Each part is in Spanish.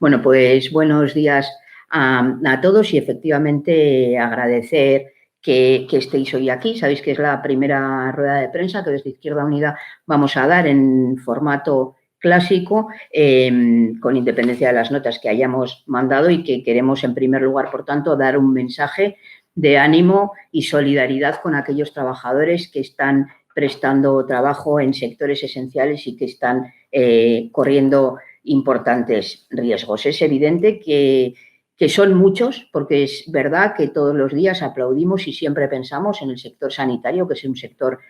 Bueno, pues buenos días a todos y efectivamente agradecer que estéis hoy aquí. Sabéis que es la primera rueda de prensa que desde Izquierda Unida vamos a dar en formato clásico, con independencia de las notas que hayamos mandado, y que queremos, en primer lugar, por tanto, dar un mensaje de ánimo y solidaridad con aquellos trabajadores que están prestando trabajo en sectores esenciales y que están corriendo importantes riesgos. Es evidente que son muchos, porque es verdad que todos los días aplaudimos y siempre pensamos en el sector sanitario, que es un sector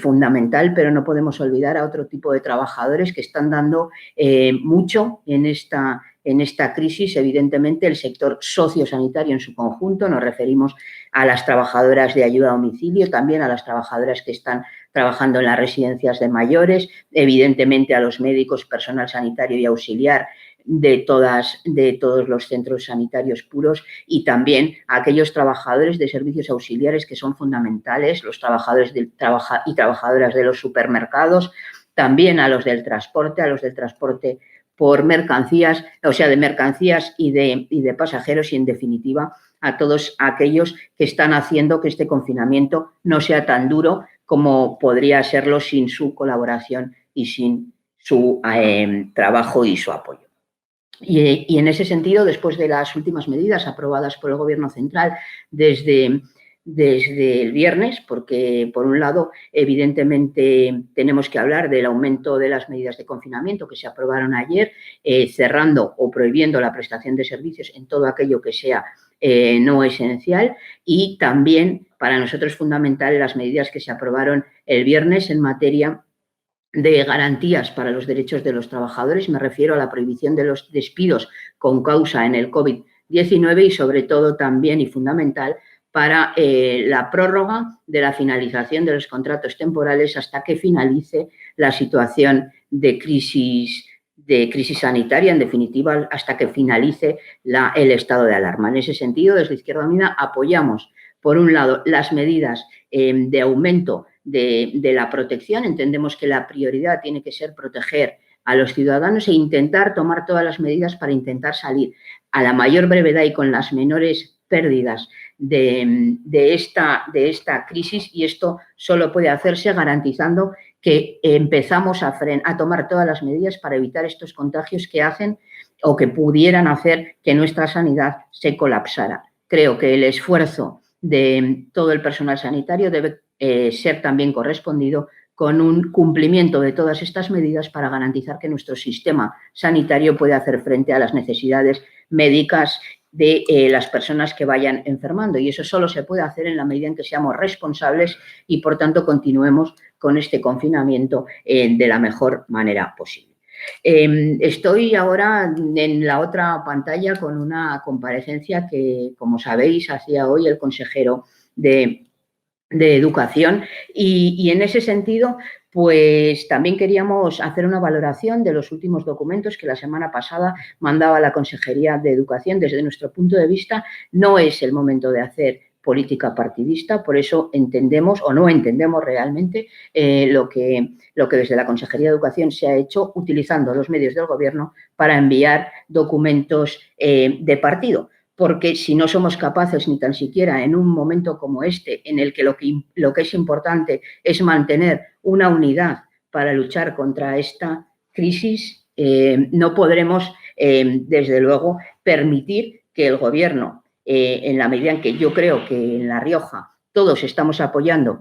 fundamental, pero no podemos olvidar a otro tipo de trabajadores que están dando mucho en esta crisis. Evidentemente, el sector sociosanitario en su conjunto, nos referimos a las trabajadoras de ayuda a domicilio, también a las trabajadoras que están trabajando en las residencias de mayores, evidentemente a los médicos, personal sanitario y auxiliar de todos los centros sanitarios puros, y también a aquellos trabajadores de servicios auxiliares que son fundamentales, los trabajadores y trabajadoras de los supermercados, también a los del transporte, por mercancías, o sea, de mercancías y de pasajeros, y en definitiva a todos aquellos que están haciendo que este confinamiento no sea tan duro como podría serlo sin su colaboración y sin su trabajo y su apoyo. Y en ese sentido, después de las últimas medidas aprobadas por el Gobierno central desde el viernes, porque por un lado, evidentemente, tenemos que hablar del aumento de las medidas de confinamiento que se aprobaron ayer, cerrando o prohibiendo la prestación de servicios en todo aquello que sea no esencial, y también para nosotros es fundamental las medidas que se aprobaron el viernes en materia de garantías para los derechos de los trabajadores. Me refiero a la prohibición de los despidos con causa en el COVID-19 y, sobre todo, también y fundamental, para la prórroga de la finalización de los contratos temporales hasta que finalice la situación de crisis sanitaria, en definitiva, hasta que finalice el estado de alarma. En ese sentido, desde Izquierda Unida apoyamos, por un lado, las medidas de aumento de la protección. Entendemos que la prioridad tiene que ser proteger a los ciudadanos e intentar tomar todas las medidas para intentar salir a la mayor brevedad y con las menores pérdidas de esta crisis, y esto solo puede hacerse garantizando que empezamos a tomar todas las medidas para evitar estos contagios que hacen o que pudieran hacer que nuestra sanidad se colapsara. Creo que el esfuerzo de todo el personal sanitario debe ser también correspondido con un cumplimiento de todas estas medidas para garantizar que nuestro sistema sanitario puede hacer frente a las necesidades médicas de las personas que vayan enfermando, y eso solo se puede hacer en la medida en que seamos responsables y, por tanto, continuemos con este confinamiento de la mejor manera posible. Estoy ahora en la otra pantalla con una comparecencia que, como sabéis, hacía hoy el consejero de Educación, y en ese sentido, pues también queríamos hacer una valoración de los últimos documentos que la semana pasada mandaba la Consejería de Educación. Desde nuestro punto de vista, no es el momento de hacer política partidista, por eso entendemos o no entendemos realmente lo que desde la Consejería de Educación se ha hecho utilizando los medios del Gobierno para enviar documentos de partido. Porque si no somos capaces, ni tan siquiera en un momento como este, en el que lo que es importante es mantener una unidad para luchar contra esta crisis, no podremos, desde luego, permitir que el Gobierno, en la medida en que yo creo que en La Rioja todos estamos apoyando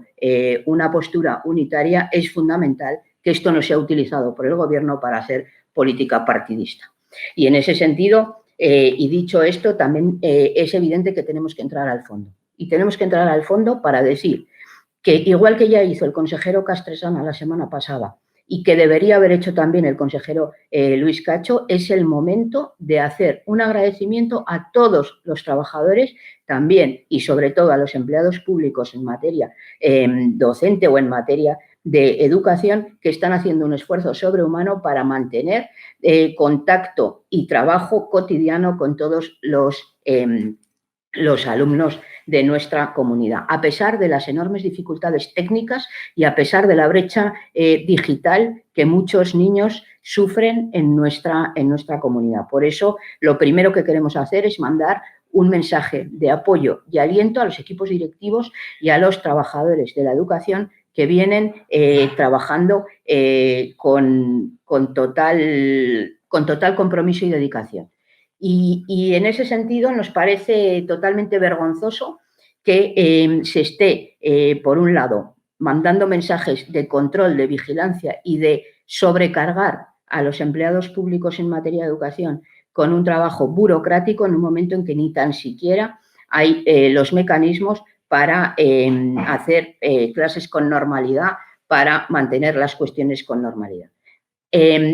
una postura unitaria, es fundamental que esto no sea utilizado por el Gobierno para hacer política partidista. Y en ese sentido, y dicho esto, también es evidente que tenemos que entrar al fondo. Y tenemos que entrar al fondo para decir que, igual que ya hizo el consejero Castresana la semana pasada y que debería haber hecho también el consejero Luis Cacho, es el momento de hacer un agradecimiento a todos los trabajadores, también y sobre todo a los empleados públicos en materia docente o en materia de educación, que están haciendo un esfuerzo sobrehumano para mantener contacto y trabajo cotidiano con todos los alumnos de nuestra comunidad, a pesar de las enormes dificultades técnicas y a pesar de la brecha digital que muchos niños sufren en nuestra comunidad. Por eso, lo primero que queremos hacer es mandar un mensaje de apoyo y aliento a los equipos directivos y a los trabajadores de la educación que vienen trabajando con total compromiso y dedicación. Y en ese sentido nos parece totalmente vergonzoso que se esté, por un lado, mandando mensajes de control, de vigilancia y de sobrecargar a los empleados públicos en materia de educación con un trabajo burocrático en un momento en que ni tan siquiera hay los mecanismos para hacer clases con normalidad, para mantener las cuestiones con normalidad.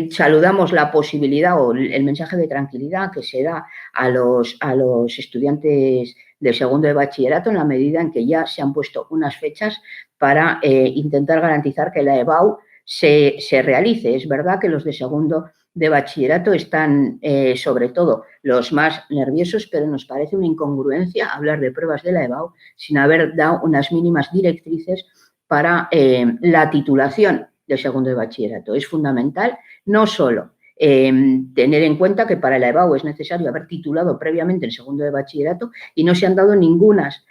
Saludamos la posibilidad o el mensaje de tranquilidad que se da a los estudiantes del segundo de bachillerato en la medida en que ya se han puesto unas fechas para intentar garantizar que la EBAU se realice. Es verdad que los de segundo de bachillerato están sobre todo los más nerviosos, pero nos parece una incongruencia hablar de pruebas de la EBAU sin haber dado unas mínimas directrices para la titulación del segundo de bachillerato. Es fundamental no solo tener en cuenta que para la EBAU es necesario haber titulado previamente el segundo de bachillerato y no se han dado ningunas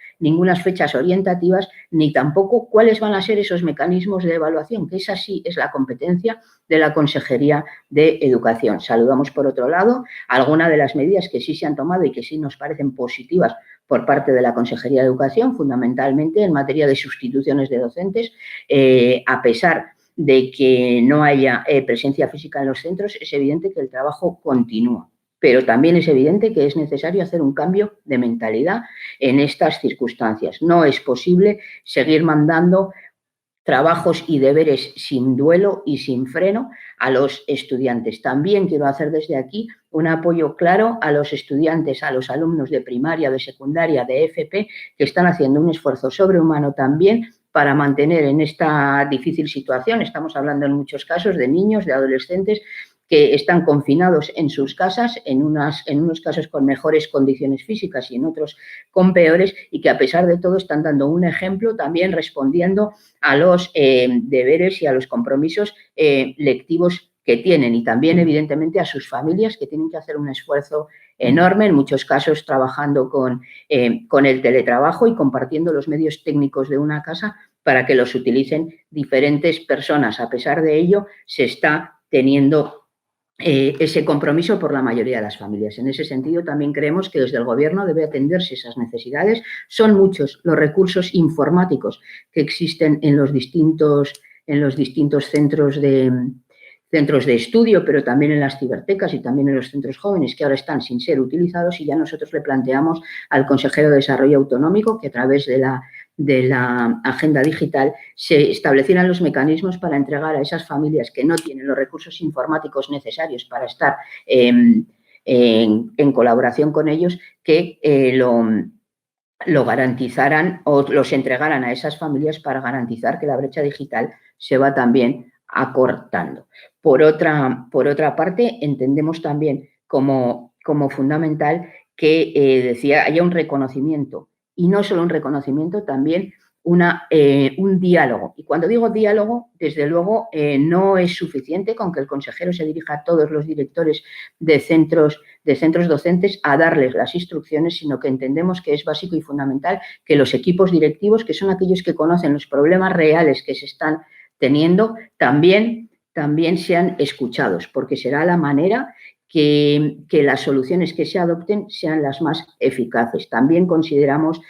fechas orientativas ni tampoco cuáles van a ser esos mecanismos de evaluación, que esa sí es la competencia de la Consejería de Educación. Saludamos, por otro lado, algunas de las medidas que sí se han tomado y que sí nos parecen positivas por parte de la Consejería de Educación, fundamentalmente en materia de sustituciones de docentes, a pesar de que no haya presencia física en los centros, es evidente que el trabajo continúa. Pero también es evidente que es necesario hacer un cambio de mentalidad en estas circunstancias. No es posible seguir mandando trabajos y deberes sin duelo y sin freno a los estudiantes. También quiero hacer desde aquí un apoyo claro a los estudiantes, a los alumnos de primaria, de secundaria, de FP, que están haciendo un esfuerzo sobrehumano también para mantener en esta difícil situación. Estamos hablando en muchos casos de niños, de adolescentes que están confinados en sus casas, en unos casos con mejores condiciones físicas y en otros con peores, y que a pesar de todo están dando un ejemplo también respondiendo a los deberes y a los compromisos lectivos que tienen, y también evidentemente a sus familias, que tienen que hacer un esfuerzo enorme, en muchos casos trabajando con el teletrabajo y compartiendo los medios técnicos de una casa para que los utilicen diferentes personas. A pesar de ello, se está teniendo ese compromiso por la mayoría de las familias. En ese sentido, también creemos que desde el Gobierno debe atenderse esas necesidades. Son muchos los recursos informáticos que existen en los distintos centros de estudio, pero también en las cibertecas y también en los centros jóvenes, que ahora están sin ser utilizados, y ya nosotros le planteamos al consejero de Desarrollo Autonómico que a través de la agenda digital se establecieran los mecanismos para entregar a esas familias que no tienen los recursos informáticos necesarios para estar en colaboración con ellos, que lo garantizaran o los entregaran a esas familias para garantizar que la brecha digital se va también acortando. Por otra parte, entendemos también como fundamental que haya un reconocimiento, y no solo un reconocimiento, también un diálogo. Y cuando digo diálogo, desde luego no es suficiente con que el consejero se dirija a todos los directores de centros docentes a darles las instrucciones, sino que entendemos que es básico y fundamental que los equipos directivos, que son aquellos que conocen los problemas reales que se están teniendo, también sean escuchados, porque será la manera que las soluciones que se adopten sean las más eficaces. También consideramos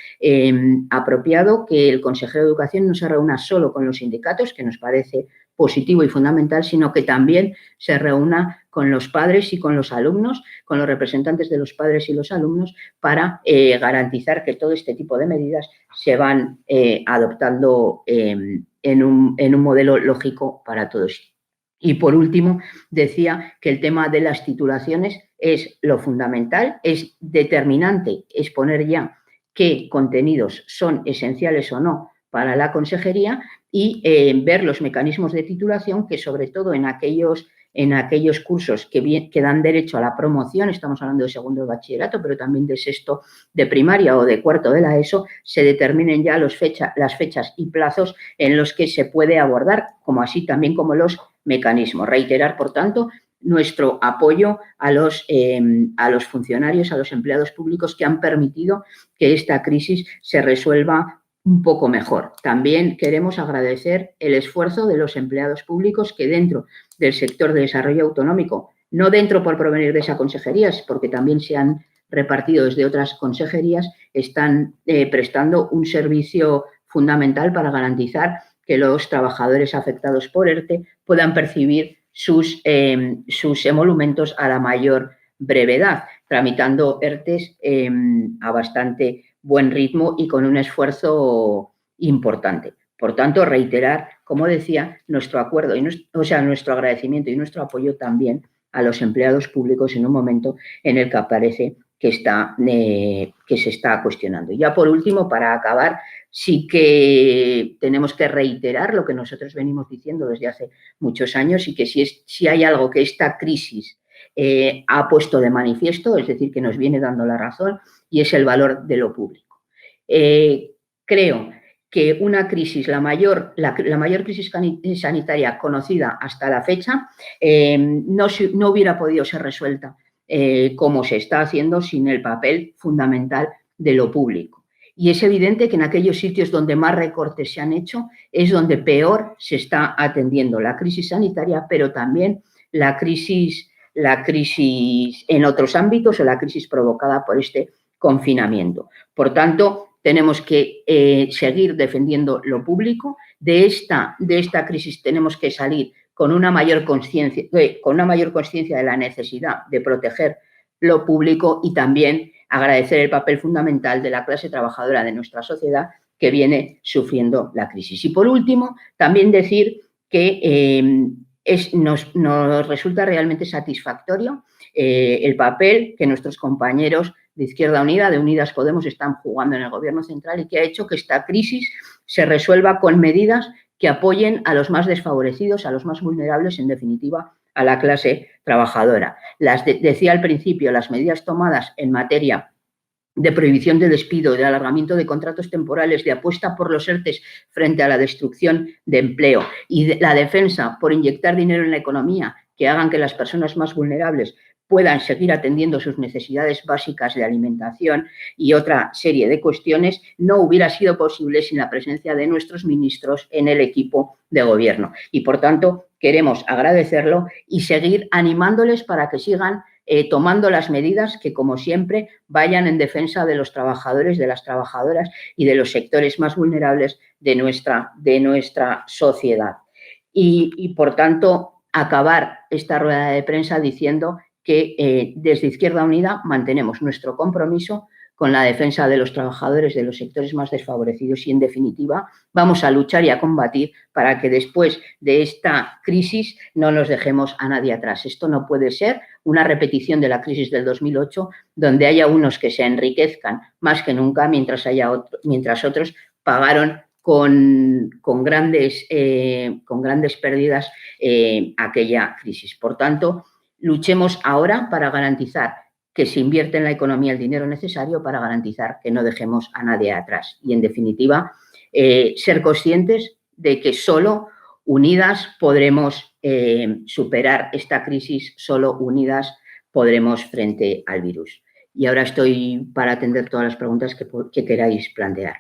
apropiado que el consejero de Educación no se reúna solo con los sindicatos, que nos parece positivo y fundamental, sino que también se reúna con los padres y con los alumnos, con los representantes de los padres y los alumnos, para garantizar que todo este tipo de medidas se van adoptando en un modelo lógico para todos. Y por último, decía que el tema de las titulaciones es lo fundamental, es determinante exponer ya qué contenidos son esenciales o no para la consejería y ver los mecanismos de titulación que, sobre todo en aquellos en aquellos cursos que dan derecho a la promoción, estamos hablando de segundo de bachillerato, pero también de sexto de primaria o de cuarto de la ESO, se determinen ya las fechas y plazos en los que se puede abordar, como así también como los mecanismos. Reiterar, por tanto, nuestro apoyo a los funcionarios, a los empleados públicos que han permitido que esta crisis se resuelva un poco mejor. También queremos agradecer el esfuerzo de los empleados públicos que dentro del sector de desarrollo autonómico, no dentro por provenir de esas consejerías, porque también se han repartido desde otras consejerías, están prestando un servicio fundamental para garantizar que los trabajadores afectados por ERTE puedan percibir sus emolumentos a la mayor brevedad, tramitando ERTEs a bastante buen ritmo y con un esfuerzo importante. Por tanto, reiterar, como decía, nuestro acuerdo, nuestro agradecimiento y nuestro apoyo también a los empleados públicos en un momento en el que aparece que se está cuestionando. Ya por último, para acabar, sí que tenemos que reiterar lo que nosotros venimos diciendo desde hace muchos años y que si hay algo que esta crisis ha puesto de manifiesto, es decir, que nos viene dando la razón, y es el valor de lo público. Creo que una crisis, la mayor crisis sanitaria conocida hasta la fecha, no hubiera podido ser resuelta como se está haciendo sin el papel fundamental de lo público. Y es evidente que en aquellos sitios donde más recortes se han hecho es donde peor se está atendiendo la crisis sanitaria, pero también la crisis en otros ámbitos o la crisis provocada por este confinamiento. Por tanto, tenemos que seguir defendiendo lo público. De esta crisis tenemos que salir con una mayor conciencia de la necesidad de proteger lo público y también agradecer el papel fundamental de la clase trabajadora de nuestra sociedad que viene sufriendo la crisis. Y por último, también decir que nos resulta realmente satisfactorio el papel que nuestros compañeros de Izquierda Unida, de Unidas Podemos, están jugando en el Gobierno central y que ha hecho que esta crisis se resuelva con medidas que apoyen a los más desfavorecidos, a los más vulnerables, en definitiva, a la clase trabajadora. Decía al principio, las medidas tomadas en materia de prohibición de despido, de alargamiento de contratos temporales, de apuesta por los ERTEs frente a la destrucción de empleo y de la defensa por inyectar dinero en la economía que hagan que las personas más vulnerables puedan seguir atendiendo sus necesidades básicas de alimentación y otra serie de cuestiones, no hubiera sido posible sin la presencia de nuestros ministros en el equipo de gobierno. Y, por tanto, queremos agradecerlo y seguir animándoles para que sigan tomando las medidas que, como siempre, vayan en defensa de los trabajadores, de las trabajadoras y de los sectores más vulnerables de nuestra sociedad. Y, por tanto, acabar esta rueda de prensa diciendo que desde Izquierda Unida mantenemos nuestro compromiso con la defensa de los trabajadores de los sectores más desfavorecidos y, en definitiva, vamos a luchar y a combatir para que después de esta crisis no nos dejemos a nadie atrás. Esto no puede ser una repetición de la crisis del 2008, donde haya unos que se enriquezcan más que nunca, mientras otros pagaron con grandes pérdidas aquella crisis. Por tanto, luchemos ahora para garantizar que se invierte en la economía el dinero necesario para garantizar que no dejemos a nadie atrás. Y, en definitiva, ser conscientes de que solo unidas podremos superar esta crisis, solo unidas podremos frente al virus. Y ahora estoy para atender todas las preguntas que queráis plantear.